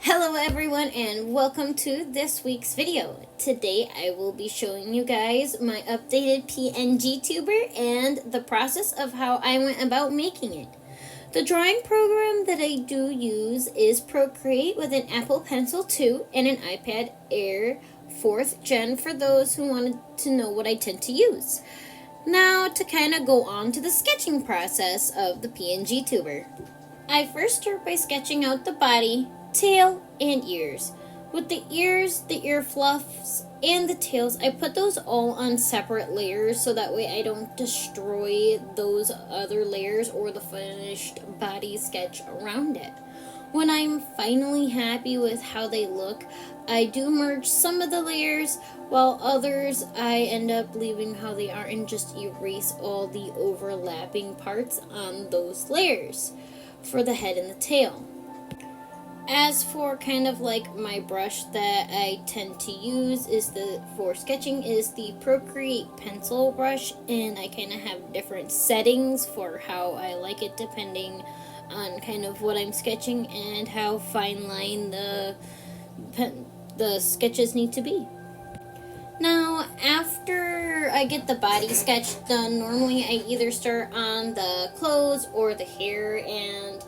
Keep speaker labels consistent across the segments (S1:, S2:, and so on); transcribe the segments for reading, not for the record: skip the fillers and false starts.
S1: Hello everyone and welcome to this week's video. Today I will be showing you guys my updated Pngtuber and the process of how I went about making it. The drawing program that I do use is Procreate with an Apple Pencil 2 and an iPad Air 4th Gen for those who wanted to know what I tend to use. Now to kind of go on to the sketching process of the Pngtuber. I first start by sketching out the body, tail, and ears. With the ears, the ear fluffs, and the tails, I put those all on separate layers so that way I don't destroy those other layers or the finished body sketch around it. When I'm finally happy with how they look, I do merge some of the layers, while others I end up leaving how they are and just erase all the overlapping parts on those layers for the head and the tail. As for kind of like my brush that I tend to use for sketching is the Procreate pencil brush, and I kind of have different settings for how I like it depending on kind of what I'm sketching and how fine line the sketches need to be. Now, after I get the body sketch done, normally I either start on the clothes or the hair, and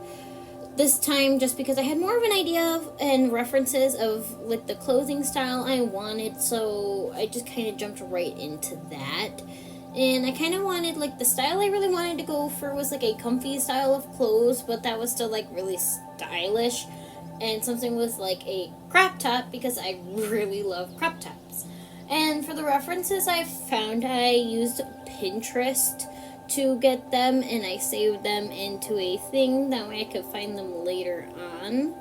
S1: this time, just because I had more of an idea and references of like the clothing style I wanted, so I just kind of jumped right into that. And I kind of wanted, like, the style I really wanted to go for was like a comfy style of clothes, but that was still like really stylish, and something with like a crop top because I really love crop tops. And for the references I found, I used Pinterest to get them, and I saved them into a thing that way I could find them later on.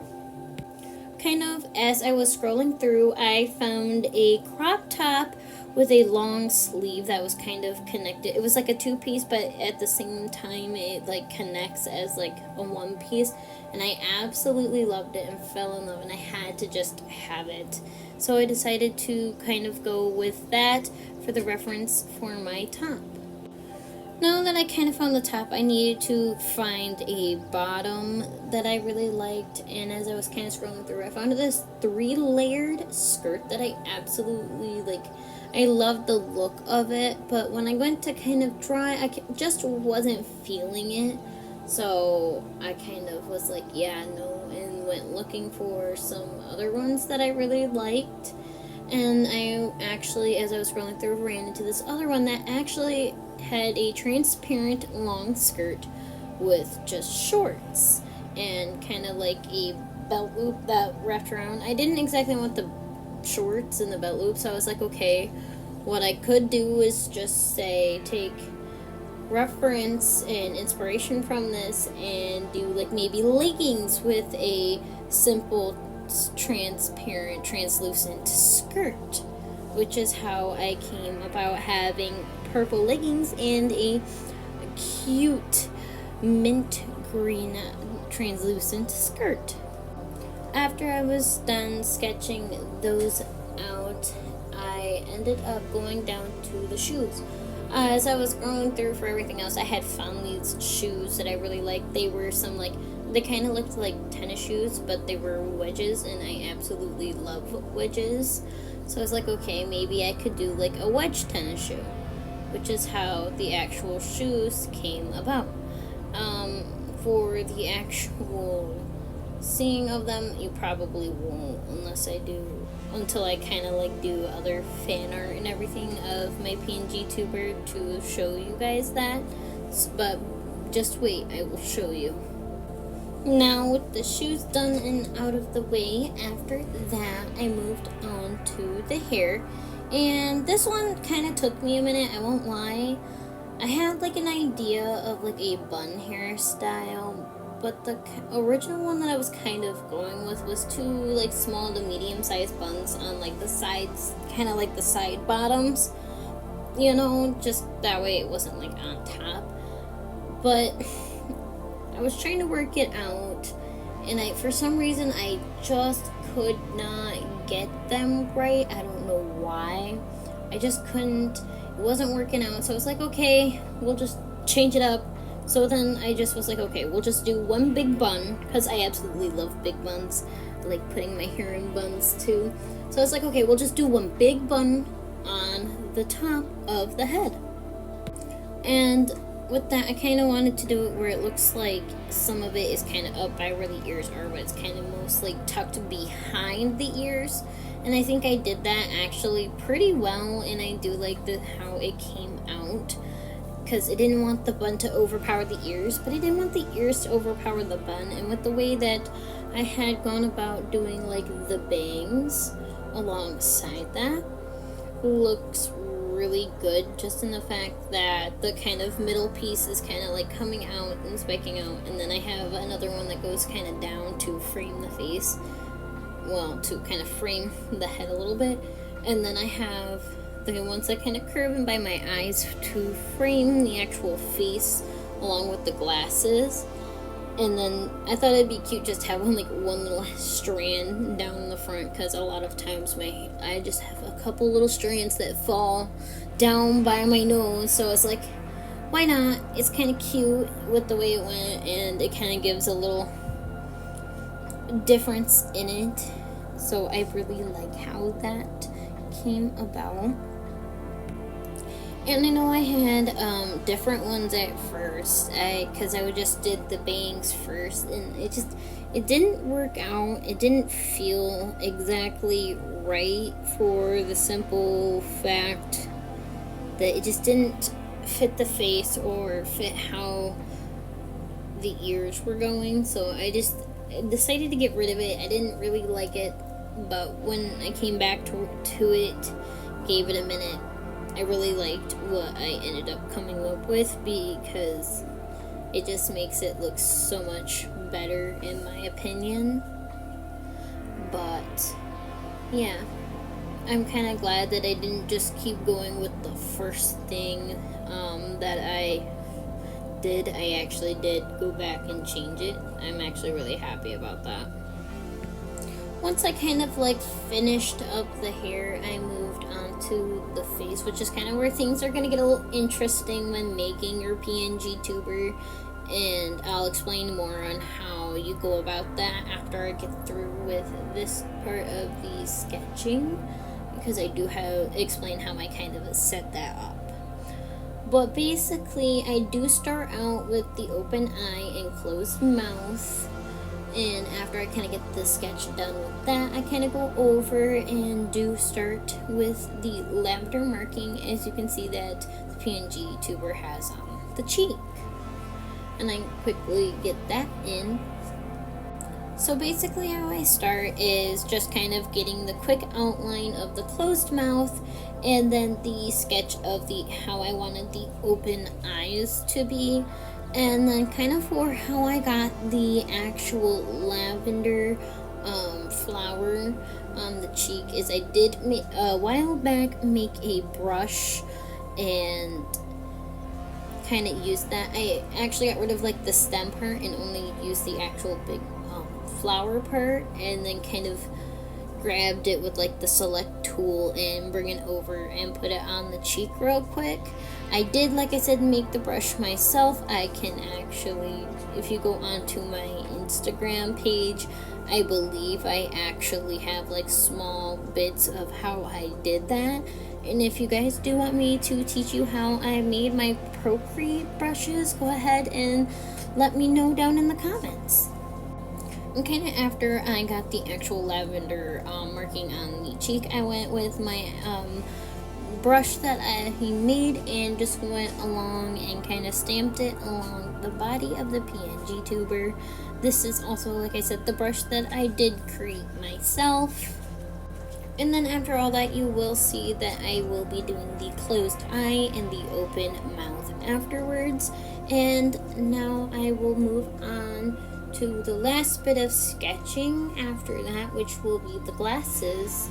S1: Kind of as I was scrolling through, I found a crop top with a long sleeve that was kind of connected. It was like a two-piece, but at the same time it like connects as like a one piece, and I absolutely loved it and fell in love, and I had to just have it. So I decided to kind of go with that for the reference for my top. Now that I kind of found the top, I needed to find a bottom that I really liked, and as I was kind of scrolling through, I found this 3-layered skirt that I absolutely like. I loved the look of it, but when I went to kind of try, I just wasn't feeling it, so I kind of was like, yeah, no, and went looking for some other ones that I really liked. And I actually, as I was scrolling through, ran into this other one that actually had a transparent long skirt with just shorts and kind of like a belt loop that wrapped around. I didn't exactly want the shorts and the belt loop, so I was like, okay, what I could do is just say take reference and inspiration from this and do like maybe leggings with a simple transparent translucent skirt, which is how I came about having purple leggings and a cute mint green translucent skirt. After I was done sketching those out, I ended up going down to the shoes. As I was going through for everything else, I had found these shoes that I really liked. They were they kind of looked like tennis shoes, but they were wedges, and I absolutely love wedges. So I was like, okay, maybe I could do like a wedge tennis shoe, which is how the actual shoes came about. For the actual seeing of them, you probably won't until I kind of like do other fan art and everything of my Pngtuber to show you guys that. But just wait, I will show you. Now, with the shoes done and out of the way, after that, I moved on to the hair. And this one kind of took me a minute, I won't lie. I had like an idea of like a bun hairstyle, but the original one that I was kind of going with was two like small to medium-sized buns on like the sides, kind of like the side bottoms. You know, just that way it wasn't like on top. But I was trying to work it out, and for some reason I just could not get them right. I don't know why. I just couldn't. It wasn't working out, so I was like, okay, we'll just change it up, So then I just was like, okay, we'll just do one big bun, because I absolutely love big buns. I like putting my hair in buns too. So I was like, okay, we'll just do one big bun on the top of the head. And with that, I kind of wanted to do it where it looks like some of it is kind of up by where the ears are, but it's kind of mostly tucked behind the ears. And I think I did that actually pretty well, and I do like how it came out, because I didn't want the bun to overpower the ears, but I didn't want the ears to overpower the bun. And with the way that I had gone about doing like the bangs alongside that, looks really good, just in the fact that the kind of middle piece is kind of like coming out and spiking out, and then I have another one that goes kind of down to frame the face, well, to kind of frame the head a little bit, and then I have the ones that kind of curve in by my eyes to frame the actual face along with the glasses. And then I thought it'd be cute just to have one little strand down in the front, because a lot of times I just have a couple little strands that fall down by my nose. So it's like, why not? It's kind of cute with the way it went, and it kind of gives a little difference in it. So I really like how that came about. And I know I had different ones at first, because I just did the bangs first, and it didn't work out. It didn't feel exactly right, for the simple fact that it just didn't fit the face or fit how the ears were going. So I decided to get rid of it. I didn't really like it, but when I came back to it, gave it a minute, I really liked what I ended up coming up with, because it just makes it look so much better in my opinion. But yeah, I'm kind of glad that I didn't just keep going with the first thing that I did. I actually did go back and change it. I'm actually really happy about that. Once I kind of finished up the hair, I moved on to the face, which is kind of where things are going to get a little interesting when making your Pngtuber, and I'll explain more on how you go about that after I get through with this part of the sketching, because I do explain how I kind of set that up. But basically, I do start out with the open eye and closed mouth. And after I kind of get the sketch done with that, I kind of go over and do start with the lavender marking, as you can see that the Pngtuber has on the cheek. And I quickly get that in. So basically how I start is just kind of getting the quick outline of the closed mouth, and then the sketch of how I wanted the open eyes to be. And then kind of for how I got the actual lavender flower on the cheek is I did a while back make a brush and kind of used that. I actually got rid of the stem part and only used the actual big flower part, and then kind of grabbed it with the select tool and bring it over and put it on the cheek real quick. I did, like I said, make the brush myself. I can actually, if you go onto my Instagram page, I believe I actually have small bits of how I did that. And if you guys do want me to teach you how I made my Procreate brushes, go ahead and let me know down in the comments. And kind of after I got the actual lavender marking on the cheek, I went with my brush that he made and just went along and kind of stamped it along the body of the Pngtuber. This is also, like I said, the brush that I did create myself. And then after all that, you will see that I will be doing the closed eye and the open mouth afterwards. And now I will move on to the last bit of sketching after that, which will be the glasses.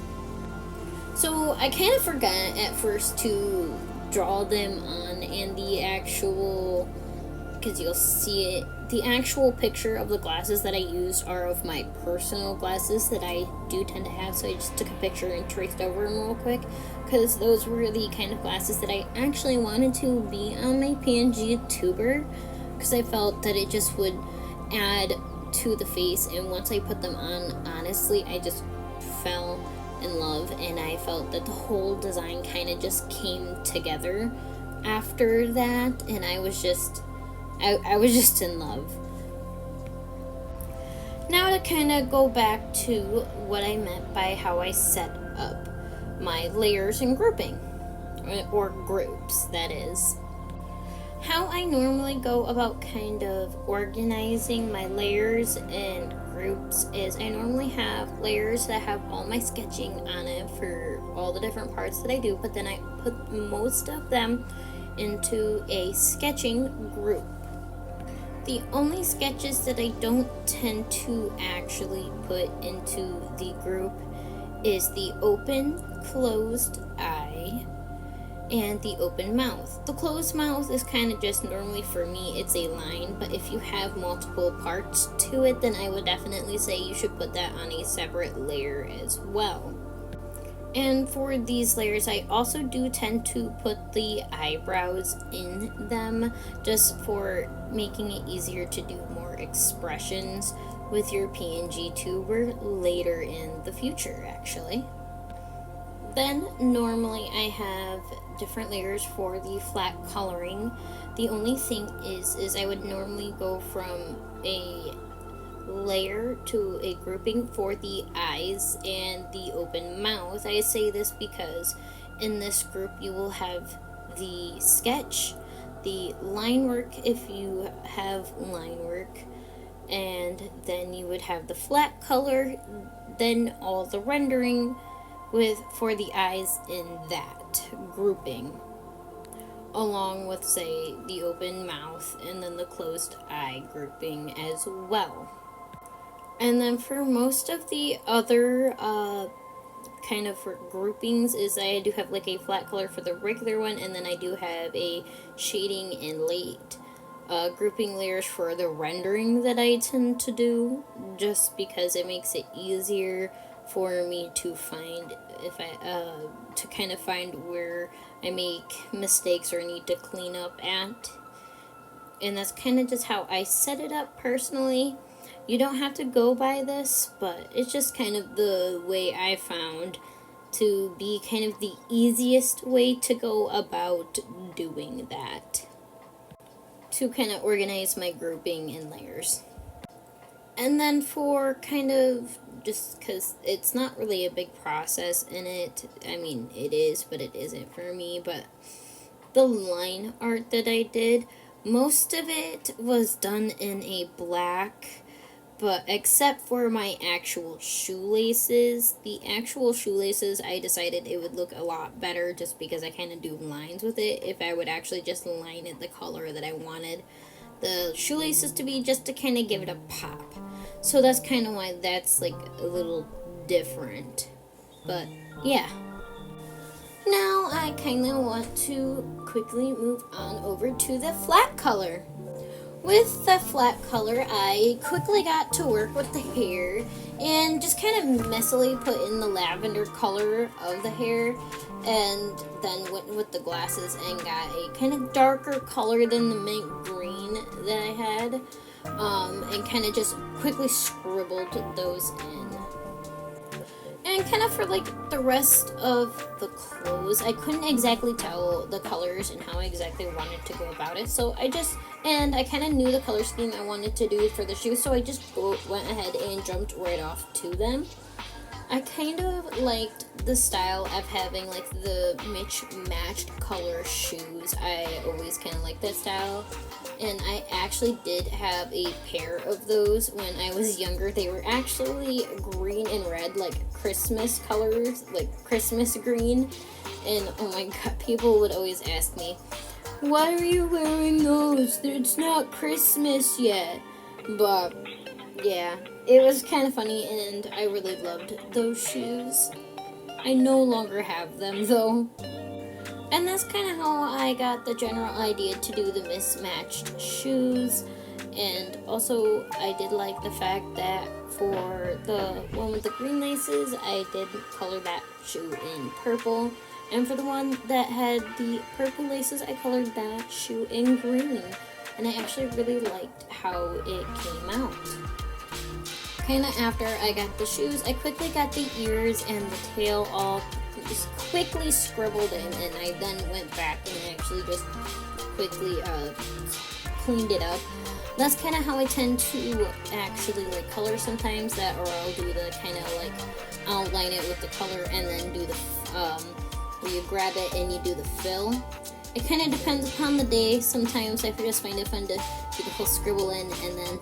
S1: So I kind of forgot at first to draw them on, and the actual, because you'll see it, the actual picture of the glasses that I used are of my personal glasses that I do tend to have, so I just took a picture and traced over them real quick, because those were the kind of glasses that I actually wanted to be on my Pngtuber, because I felt that it just would add to the face, and once I put them on, honestly, I just fell in love, and I felt that the whole design kind of just came together after that, and I was just in love. Now to kind of go back to what I meant by how I set up my layers and grouping, or groups, that is. How I normally go about kind of organizing my layers and groups is I normally have layers that have all my sketching on it for all the different parts that I do, but then I put most of them into a sketching group. The only sketches that I don't tend to actually put into the group is the open, closed eye, and the open mouth. The closed mouth is kind of just normally for me, it's a line, but if you have multiple parts to it, then I would definitely say you should put that on a separate layer as well. And for these layers, I also do tend to put the eyebrows in them just for making it easier to do more expressions with your Pngtuber later in the future, actually. Then normally I have different layers for the flat coloring. The only thing is I would normally go from a layer to a grouping for the eyes and the open mouth. I say this because in this group you will have the sketch, the line work if you have line work, and then you would have the flat color, then all the rendering for the eyes in that grouping, along with, say, the open mouth and then the closed eye grouping as well. And then for most of the other kind of for groupings is I do have like a flat color for the regular one, and then I do have a shading and light grouping layers for the rendering that I tend to do, just because it makes it easier for me to find to kind of find where I make mistakes or need to clean up at. And that's kind of just how I set it up personally. You don't have to go by this, but it's just kind of the way I found to be kind of the easiest way to go about doing that, to kind of organize my grouping and layers. And then for kind of, just because it's not really a big process in it, I mean it is, but it isn't for me, but the line art that I did, most of it was done in a black, but except for my actual shoelaces. The actual shoelaces, I decided it would look a lot better just because I kind of do lines with it if I would actually just line it the color that I wanted the shoelaces to be, just to kind of give it a pop. So that's kind of why that's like a little different. But yeah. Now I kind of want to quickly move on over to the flat color. With the flat color, I quickly got to work with the hair and just kind of messily put in the lavender color of the hair, and then went with the glasses and got a kind of darker color than the mint green that I had, and kind of just quickly scribbled those in. And kind of for like the rest of the clothes, I couldn't exactly tell the colors and how I exactly wanted to go about it. So I kind of knew the color scheme I wanted to do for the shoes, so I just went ahead and jumped right off to them. I kind of liked the style of having like the matched color shoes. I always kind of liked that style. And I actually did have a pair of those when I was younger. They were actually green and red, like Christmas colors, like Christmas green. And oh my god, people would always ask me, why are you wearing those? It's not Christmas yet. But yeah, it was kind of funny, and I really loved those shoes. I no longer have them though. And that's kind of how I got the general idea to do the mismatched shoes. And also, I did like the fact that for the one with the green laces, I did color that shoe in purple. And for the one that had the purple laces, I colored that shoe in green. and I actually really liked how it came out. Kind of after I got the shoes, I quickly got the ears and the tail all just quickly scribbled in, and I then went back and actually just quickly cleaned it up. That's kind of how I tend to actually like color sometimes, that, or I'll do the kind of like outline it with the color and then do the where you grab it and you do the fill. It kind of depends upon the day. Sometimes I just find it fun to do the whole scribble in and then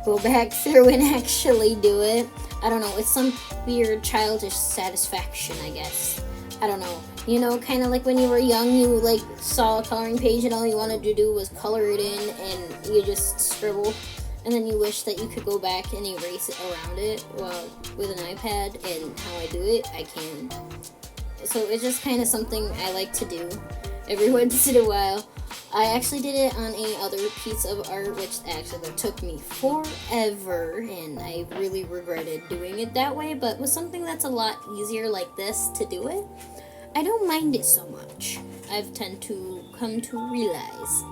S1: go back through and actually do it. I don't know, it's some weird childish satisfaction, I guess. I don't know. You know, kind of like when you were young, you like saw a coloring page and all you wanted to do was color it in, and you just scribble, and then you wish that you could go back and erase it around it. Well, with an iPad and how I do it, I can. So it's just kind of something I like to do every once in a while. I actually did it on a other piece of art, which actually took me forever, and I really regretted doing it that way, but with something that's a lot easier like this to do it, I don't mind it so much. I've tend to come to realize.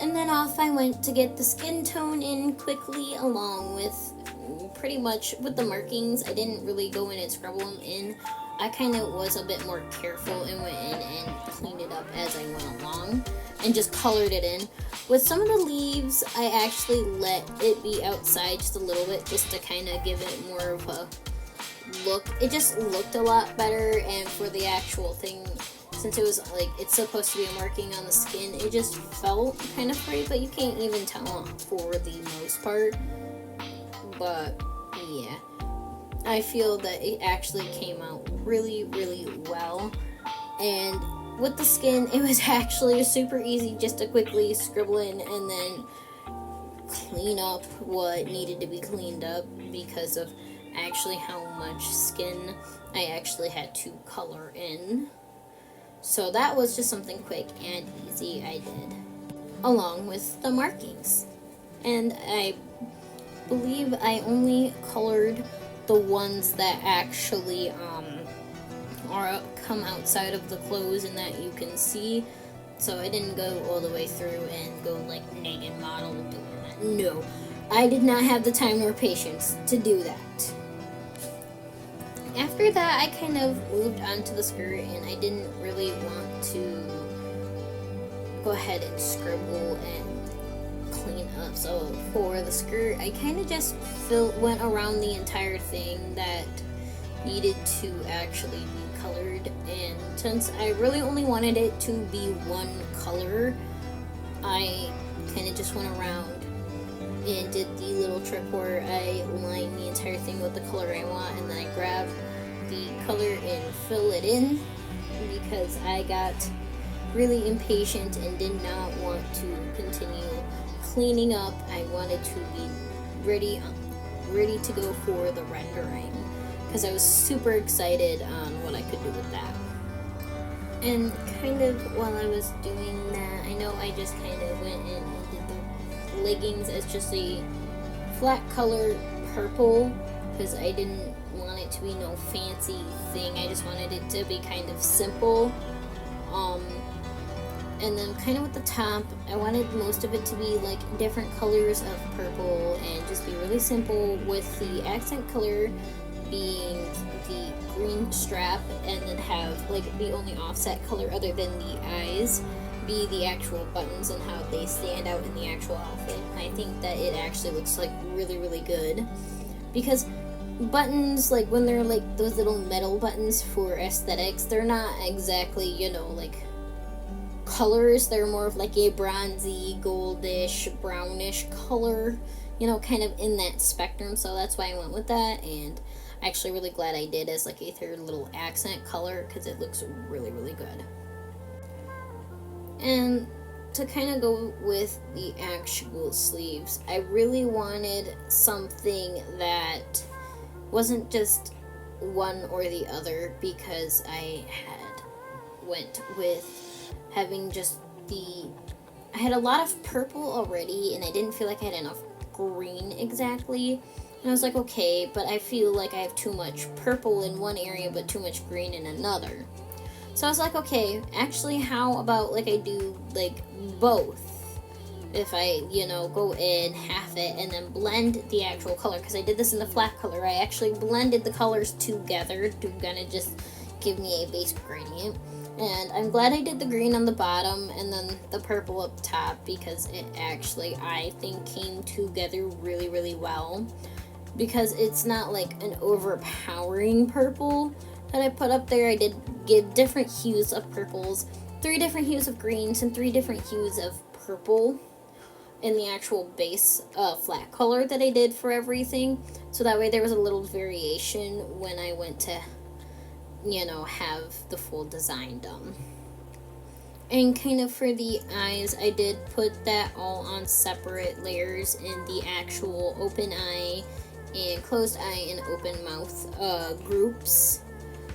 S1: And then off I went to get the skin tone in quickly, along with pretty much with the markings. I didn't really go in and scribble them in. I kind of was a bit more careful and went in and cleaned it up as I went along and just colored it in. With some of the leaves, I actually let it be outside just a little bit just to kind of give it more of a look. It just looked a lot better, and for the actual thing, since it was like it's supposed to be a marking on the skin, it just felt kind of free, but you can't even tell for the most part. But yeah, I feel that it actually came out really, really well. And with the skin, it was actually super easy just to quickly scribble in and then clean up what needed to be cleaned up because of actually how much skin I actually had to color in. So that was just something quick and easy I did, along with the markings. And I believe I only colored the ones that actually are come outside of the clothes and that you can see. So I didn't go all the way through and go like naked model doing that. No, I did not have the time or patience to do that. After that, I kind of moved on to the skirt, and I didn't really want to go ahead and scribble and clean up. So for the skirt, I kind of just went around the entire thing that needed to actually be colored. And since I really only wanted it to be one color, I kind of just went around and did the little trick where I line the entire thing with the color I want, and then I grab the color and fill it in because I got really impatient and did not want to continue cleaning up. I wanted to be ready to go for the rendering because I was super excited on what I could do with that. And kind of while I was doing that, I know I just kind of went in and did the leggings as just a flat color purple because I didn't want it to be no fancy thing. I just wanted it to be kind of simple. And then kind of with the top, I wanted most of it to be like different colors of purple and just be really simple, with the accent color being the green strap, and then have like the only offset color other than the eyes be the actual buttons and how they stand out in the actual outfit. And I think that it actually looks like really, really good, because buttons, like when they're like those little metal buttons for aesthetics, they're not exactly, you know, like colors. They're more of like a bronzy, goldish, brownish color, you know, kind of in that spectrum. So that's why I went with that, and actually really glad I did as like a third little accent color because it looks really, really good. And to kind of go with the actual sleeves, I really wanted something that wasn't just one or the other, because I had went with having just I had a lot of purple already, and I didn't feel like I had enough green exactly. And I was like, okay, but I feel like I have too much purple in one area but too much green in another. So I was like, okay, actually, how about like I do like both? if I, go in half it and then blend the actual color, because I did this in the flat color. I actually blended the colors together to kind of just give me a base gradient. And I'm glad I did the green on the bottom and then the purple up top, because it actually, I think, came together really, really well. Because it's not like an overpowering purple that I put up there. I did give different hues of purples, 3 different hues of greens, and 3 different hues of purple in the actual base flat color that I did for everything. So that way there was a little variation when I went to, have the full design done. And kind of for the eyes, I did put that all on separate layers in the actual open eye and closed eye and open mouth groups.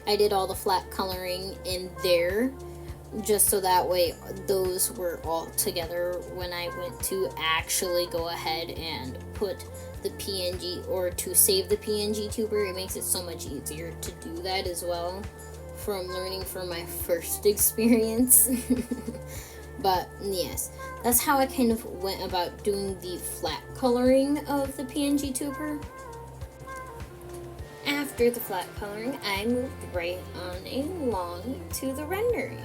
S1: I did all the flat coloring in there, just so that way those were all together when I went to actually go ahead and put the PNG, or to save the Pngtuber. It makes it so much easier to do that as well, from learning from my first experience. But yes, that's how I kind of went about doing the flat coloring of the Pngtuber. After the flat coloring, I moved right on along to the rendering.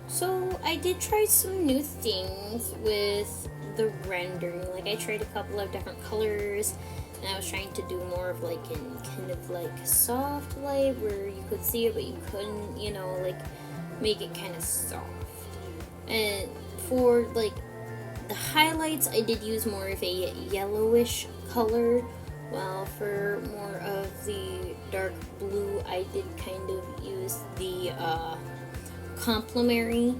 S1: So I did try some new things with the rendering. Like, I tried a couple of different colors, and I was trying to do more of like in kind of like soft light where you could see it but you couldn't, like make it kind of soft. And for like the highlights, I did use more of a yellowish color, while for more of the dark blue, I did kind of use the complementary.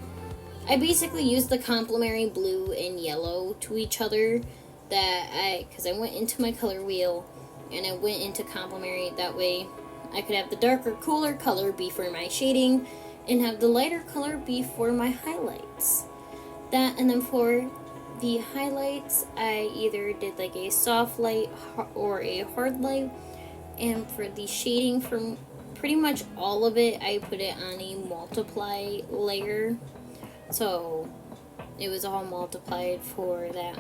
S1: I basically used the complementary blue and yellow to each other, because I went into my color wheel and I went into complementary. That way I could have the darker, cooler color be for my shading and have the lighter color be for my highlights. That, and then for the highlights, I either did like a soft light or a hard light. And for the shading, from pretty much all of it, I put it on a multiply layer. So it was all multiplied for that.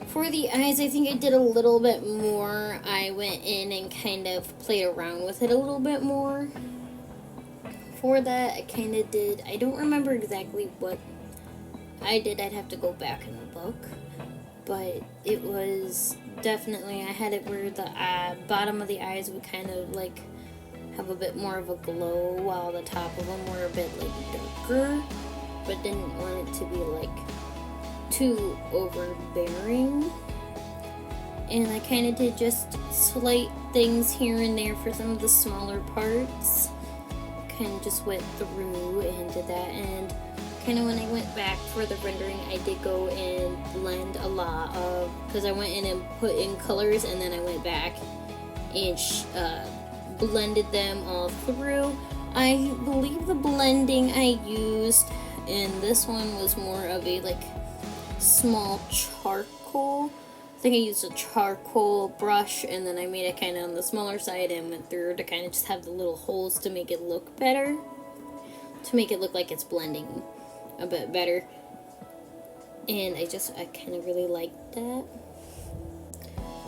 S1: For the eyes, I think I did a little bit more. I went in and kind of played around with it a little bit more. For that, I kind of did, I don't remember exactly what I did. I'd have to go back and look. But it was definitely, I had it where the bottom of the eyes would kind of like have a bit more of a glow, while the top of them were a bit like darker, but didn't want it to be like too overbearing. And I kind of did just slight things here and there for some of the smaller parts. Kind of just went through and did that. And kind of when I went back for the rendering, I did go and blend a lot of, because I went in and put in colors, and then I went back and blended them all through. I believe the blending I used in this one was more of a like small charcoal. I think I used a charcoal brush, and then I made it kind of on the smaller side and went through to kind of just have the little holes to make it look better, to make it look like it's blending a bit better. And I kind of really liked that.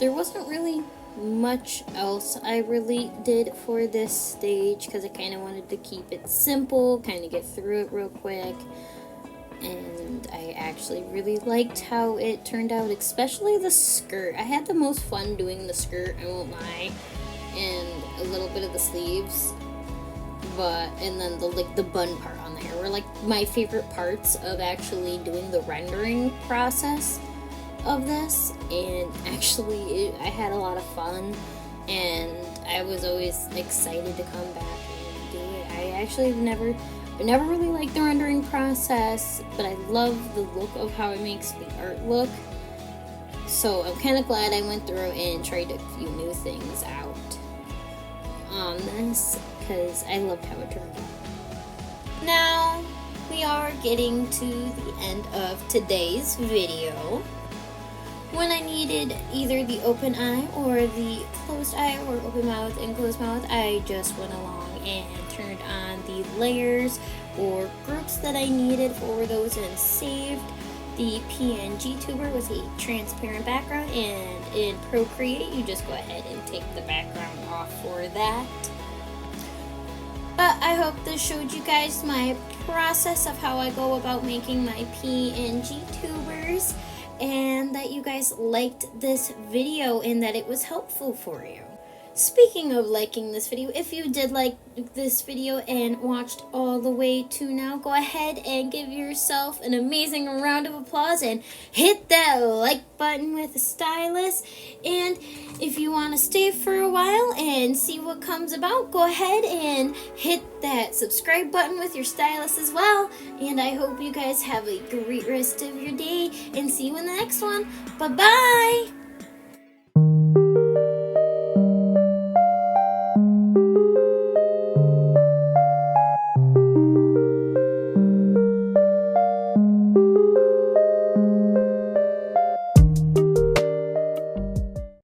S1: There wasn't really much else I really did for this stage, because I kind of wanted to keep it simple, kind of get through it real quick. And I actually really liked how it turned out, especially the skirt. I had the most fun doing the skirt, I won't lie, and a little bit of the sleeves. And then the bun part on there were like my favorite parts of actually doing the rendering process of this. And actually I had a lot of fun, and I was always excited to come back and do it. I never really liked the rendering process, but I love the look of how it makes the art look. So I'm kind of glad I went through and tried a few new things out on this, because I loved how it turned out. Now we are getting to the end of today's video. When I needed either the open eye or the closed eye, or open mouth and closed mouth, I just went along and turned on the layers or groups that I needed for those and saved the Pngtuber with a transparent background, and in Procreate you just go ahead and take the background off for that. But I hope this showed you guys my process of how I go about making my Pngtubers, and that you guys liked this video and that it was helpful for you. Speaking of liking this video, if you did like this video and watched all the way to now, go ahead and give yourself an amazing round of applause and hit that like button with a stylus. And if you want to stay for a while and see what comes about, go ahead and hit that subscribe button with your stylus as well. And I hope you guys have a great rest of your day, and see you in the next one. Bye-bye!